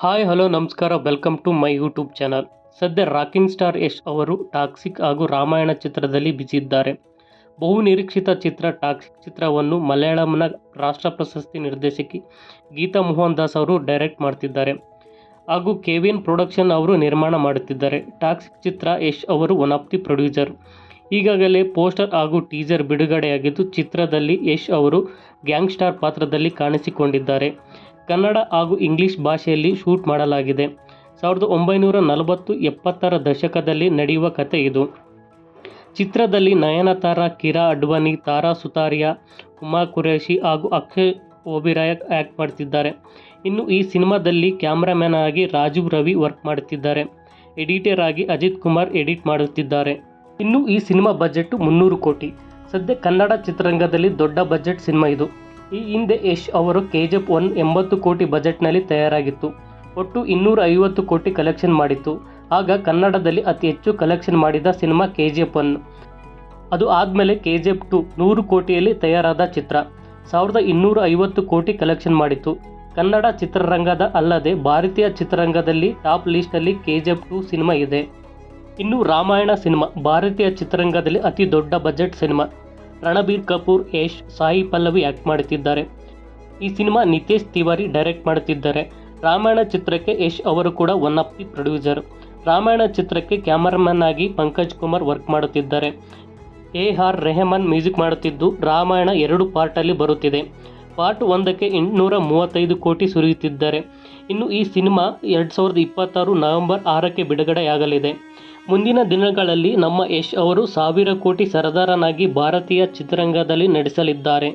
Hi hello ನಮಸ್ಕಾರ welcome to my YouTube channel. ಸದ್ಯ rocking star Yash ಅವರು ಟಾಕ್ಸಿಕ್ ಹಾಗೂ ರಾಮಾಯಣ ಚಿತ್ರದಲ್ಲಿ ಬಿಜಿದ್ದಾರೆ. ಬಹು ನಿರೀಕ್ಷಿತ ಚಿತ್ರ ಟಾಕ್ಸಿಕ್ ಚಿತ್ರವನ್ನು ಮಲಯಾಳಂನ ರಾಷ್ಟ್ರ ಪ್ರಶಸ್ತಿ ನಿರ್ದೇಶಕಿ ಗೀತಾ ಮೋಹನ್ ದಾಸ್ ಅವರು ಡೈರೆಕ್ಟ್ ಮಾಡ್ತಿದ್ದಾರೆ ಹಾಗೂ ಕೆವಿನ್ ಪ್ರೊಡಕ್ಷನ್ ಅವರು ನಿರ್ಮಾಣ ಮಾಡುತ್ತಿದ್ದಾರೆ. ಟಾಕ್ಸಿಕ್ ಚಿತ್ರ ಯಶ್ ಅವರು ಒನ್ ಆಫ್ ದಿ ಪ್ರೊಡ್ಯೂಸರ್. ಈಗಾಗಲೇ ಪೋಸ್ಟರ್ ಹಾಗೂ ಟೀಸರ್ ಬಿಡುಗಡೆಯಾಗಿದ್ದು, ಚಿತ್ರದಲ್ಲಿ ಯಶ್ ಅವರು ಗ್ಯಾಂಗ್ಸ್ಟಾರ್ ಪಾತ್ರದಲ್ಲಿ ಕಾಣಿಸಿಕೊಂಡಿದ್ದಾರೆ. ಕನ್ನಡ ಹಾಗೂ ಇಂಗ್ಲಿಷ್ ಭಾಷೆಯಲ್ಲಿ ಶೂಟ್ ಮಾಡಲಾಗಿದೆ. 1940-70ರ ದಶಕದಲ್ಲಿ ನಡೆಯುವ ಕಥೆ ಇದು. ಚಿತ್ರದಲ್ಲಿ ನಯನತಾರಾ, ಕಿರಾ ಅಡ್ವಾಣಿ, ತಾರಾ ಸುತಾರಿಯಾ, ಹುಮಾ ಕುರೇಶಿ ಹಾಗೂ ಅಕ್ಷಯ್ ಒಬೆರಾಯ್ ಆ್ಯಕ್ಟ್ ಮಾಡ್ತಿದ್ದಾರೆ. ಇನ್ನು ಈ ಸಿನಿಮಾದಲ್ಲಿ ಕ್ಯಾಮ್ರಾಮನ್ ಆಗಿ ರಾಜೀವ್ ರವಿ ವರ್ಕ್ ಮಾಡುತ್ತಿದ್ದಾರೆ. ಎಡಿಟರ್ ಆಗಿ ಅಜಿತ್ ಕುಮಾರ್ ಎಡಿಟ್ ಮಾಡುತ್ತಿದ್ದಾರೆ. ಇನ್ನು ಈ ಸಿನಿಮಾ ಬಜೆಟ್ 300 ಕೋಟಿ. ಸದ್ಯ ಕನ್ನಡ ಚಿತ್ರರಂಗದಲ್ಲಿ ದೊಡ್ಡ ಬಜೆಟ್ ಸಿನಿಮಾ ಇದು. ಈ ಹಿಂದೆ ಯಶ್ ಅವರು KGF 1 80 ಕೋಟಿ ಬಜೆಟ್ನಲ್ಲಿ ತಯಾರಾಗಿತ್ತು. ಒಟ್ಟು 250 ಕೋಟಿ ಕಲೆಕ್ಷನ್ ಮಾಡಿತ್ತು. ಆಗ ಕನ್ನಡದಲ್ಲಿ ಅತಿ ಹೆಚ್ಚು ಕಲೆಕ್ಷನ್ ಮಾಡಿದ ಸಿನಿಮಾ KGF 1. ಅದು ಆದಮೇಲೆ KGF 2 100 ಕೋಟಿಯಲ್ಲಿ ತಯಾರಾದ ಚಿತ್ರ 1250 ಕೋಟಿ ಕಲೆಕ್ಷನ್ ಮಾಡಿತ್ತು. ಕನ್ನಡ ಚಿತ್ರರಂಗದ ಅಲ್ಲದೆ ಭಾರತೀಯ ಚಿತ್ರರಂಗದಲ್ಲಿ ಟಾಪ್ ಲಿಸ್ಟಲ್ಲಿ KGF 2 ಸಿನಿಮಾ ಇದೆ. ಇನ್ನು ರಾಮಾಯಣ ಸಿನಿಮಾ ಭಾರತೀಯ ಚಿತ್ರರಂಗದಲ್ಲಿ ಅತಿ ದೊಡ್ಡ budget cinema. Ranbir Kapoor, Yash, Sai Pallavi act ಮಾಡುತ್ತಿದ್ದಾರೆ. ಈ ಸಿನಿಮಾ ನಿತೇಶ್ ತಿವಾರಿ ಡೈರೆಕ್ಟ್ ಮಾಡುತ್ತಿದ್ದಾರೆ. ರಾಮಾಯಣ ಚಿತ್ರಕ್ಕೆ ಯಶ್ ಅವರು ಕೂಡ one of the producer. Ramayana ಚಿತ್ರಕ್ಕೆ ಕ್ಯಾಮರಾಮನ್ ಆಗಿ ಪಂಕಜ್ ಕುಮಾರ್ ವರ್ಕ್ ಮಾಡುತ್ತಿದ್ದಾರೆ. AR ರೆಹಮಾನ್ ಮ್ಯೂಸಿಕ್ ಮಾಡುತ್ತಿದ್ದು, ರಾಮಾಯಣ 2 ಪಾರ್ಟಲ್ಲಿ ಬರುತ್ತಿದೆ. ಪಾರ್ಟ್ 1ಕ್ಕೆ 835 ಕೋಟಿ ಸುರಿಯುತ್ತಿದ್ದಾರೆ. ಇನ್ನು ಈ ಸಿನಿಮಾ 2026 ನವೆಂಬರ್ 6ಕ್ಕೆ ಬಿಡುಗಡೆಯಾಗಲಿದೆ. ಮುಂದಿನ ದಿನಗಳಲ್ಲಿ ನಮ್ಮ ಯಶ್ ಅವರು 1000 ಕೋಟಿ ಸರದಾರನಾಗಿ ಭಾರತೀಯ ಚಿತ್ರರಂಗದಲ್ಲಿ ನಡೆಸಲಿದ್ದಾರೆ.